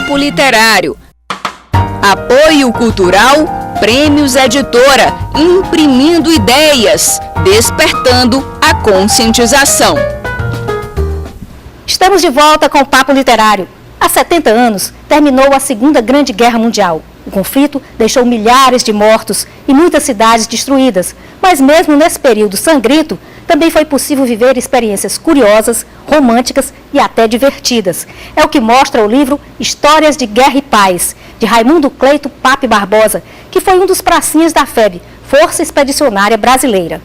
Papo Literário. Apoio Cultural, Prêmios Editora, imprimindo ideias, despertando a conscientização. Estamos de volta com o Papo Literário. Há 70 anos, terminou a Segunda Grande Guerra Mundial. O conflito deixou milhares de mortos e muitas cidades destruídas. Mas mesmo nesse período sangrento, também foi possível viver experiências curiosas, românticas e até divertidas. É o que mostra o livro Histórias de Guerra e Paz, de Raimundo Cleito Pape Barbosa, que foi um dos pracinhas da FEB, Força Expedicionária Brasileira.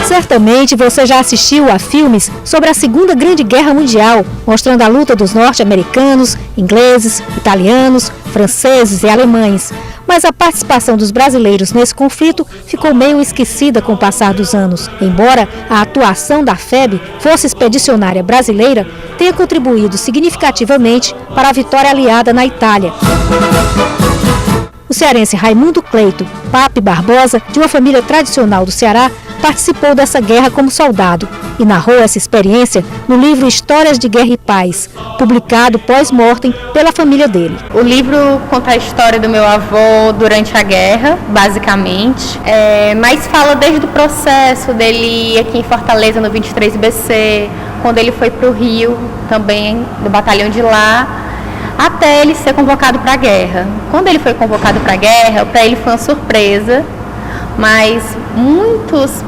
Certamente você já assistiu a filmes sobre a Segunda Grande Guerra Mundial, mostrando a luta dos norte-americanos, ingleses, italianos, franceses e alemães. Mas a participação dos brasileiros nesse conflito ficou meio esquecida com o passar dos anos, embora a atuação da FEB, Força Expedicionária Brasileira, tenha contribuído significativamente para a vitória aliada na Itália. O cearense Raimundo Cleito Pape Barbosa, de uma família tradicional do Ceará, participou dessa guerra como soldado e narrou essa experiência no livro Histórias de Guerra e Paz, publicado pós-mortem pela família dele. O livro conta a história do meu avô durante a guerra, basicamente, mas fala desde o processo dele aqui em Fortaleza, no 23BC, quando ele foi para o Rio, também do batalhão de lá, até ele ser convocado para a guerra. Quando ele foi convocado para a guerra, para ele foi uma surpresa, mas muitos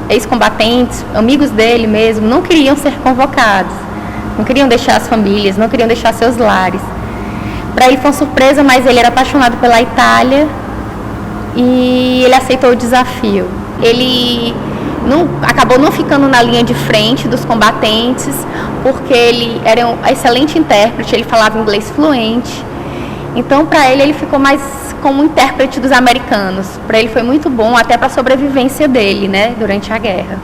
ex-combatentes, amigos dele mesmo, não queriam ser convocados, não queriam deixar as famílias, não queriam deixar seus lares. Para ele foi uma surpresa, mas ele era apaixonado pela Itália e ele aceitou o desafio. Ele acabou não ficando na linha de frente dos combatentes, porque ele era um excelente intérprete, ele falava inglês fluente. Então, para ele ficou mais como intérprete dos americanos. Para ele foi muito bom, até para a sobrevivência dele, né, durante a guerra.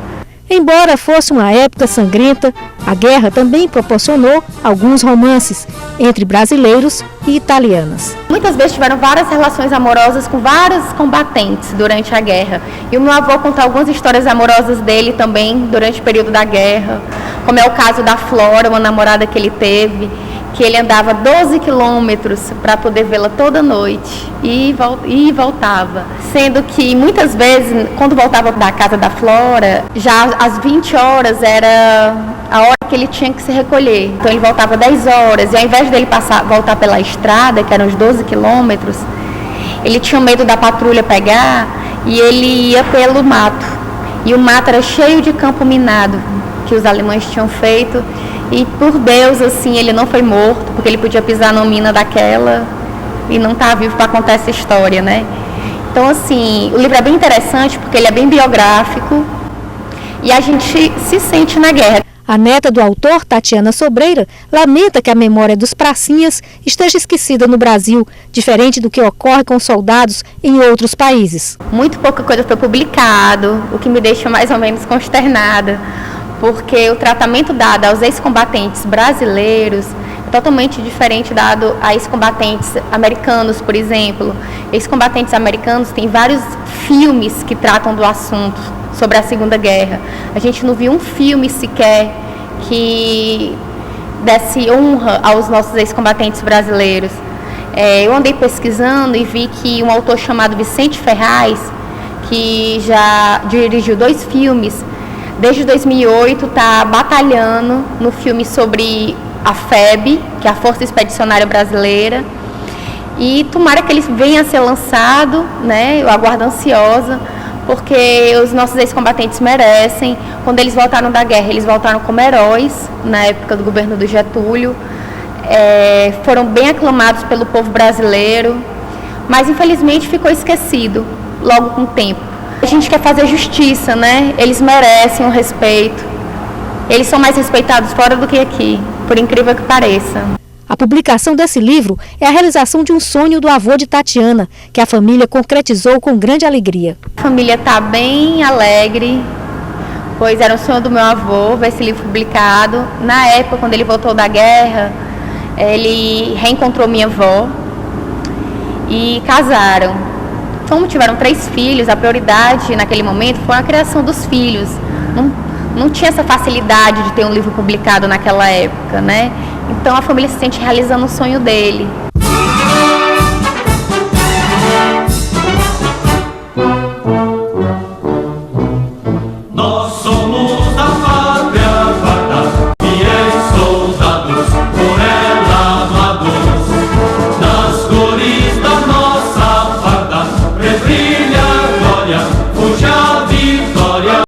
Embora fosse uma época sangrenta, a guerra também proporcionou alguns romances entre brasileiros e italianas. Muitas vezes tiveram várias relações amorosas com vários combatentes durante a guerra. E o meu avô conta algumas histórias amorosas dele também durante o período da guerra, como é o caso da Flora, uma namorada que ele teve, que ele andava 12 quilômetros para poder vê-la toda noite e voltava. Sendo que muitas vezes, quando voltava da casa da Flora, já às 20 horas era a hora que ele tinha que se recolher. Então ele voltava 10 horas e ao invés dele voltar pela estrada, que eram os 12 quilômetros, ele tinha medo da patrulha pegar e ele ia pelo mato. E o mato era cheio de campo minado que os alemães tinham feito. E por Deus, assim, ele não foi morto, porque ele podia pisar numa mina daquela e não tá vivo para contar essa história, né? Então, assim, o livro é bem interessante porque ele é bem biográfico e a gente se sente na guerra. A neta do autor, Tatiana Sobreira, lamenta que a memória dos pracinhas esteja esquecida no Brasil, diferente do que ocorre com soldados em outros países. Muito pouca coisa foi publicado, o que me deixa mais ou menos consternada, porque o tratamento dado aos ex-combatentes brasileiros é totalmente diferente dado a ex-combatentes americanos, por exemplo. Ex-combatentes americanos têm vários filmes que tratam do assunto sobre a Segunda Guerra. A gente não viu um filme sequer que desse honra aos nossos ex-combatentes brasileiros. Eu andei pesquisando e vi que um autor chamado Vicente Ferraz, que já dirigiu 2 filmes, desde 2008 está batalhando no filme sobre a FEB, que é a Força Expedicionária Brasileira, e tomara que ele venha a ser lançado, né? Eu aguardo ansiosa, porque os nossos ex-combatentes merecem. Quando eles voltaram da guerra, eles voltaram como heróis, na época do governo do Getúlio, foram bem aclamados pelo povo brasileiro, mas infelizmente ficou esquecido logo com o tempo. A gente quer fazer justiça, né? Eles merecem um respeito. Eles são mais respeitados fora do que aqui, por incrível que pareça. A publicação desse livro é a realização de um sonho do avô de Tatiana, que a família concretizou com grande alegria. A família está bem alegre, pois era um sonho do meu avô ver esse livro publicado. Na época, quando ele voltou da guerra, ele reencontrou minha avó e casaram. como tiveram 3 filhos, a prioridade naquele momento foi a criação dos filhos. Não tinha essa facilidade de ter um livro publicado naquela época, né? Então a família se sente realizando o sonho dele.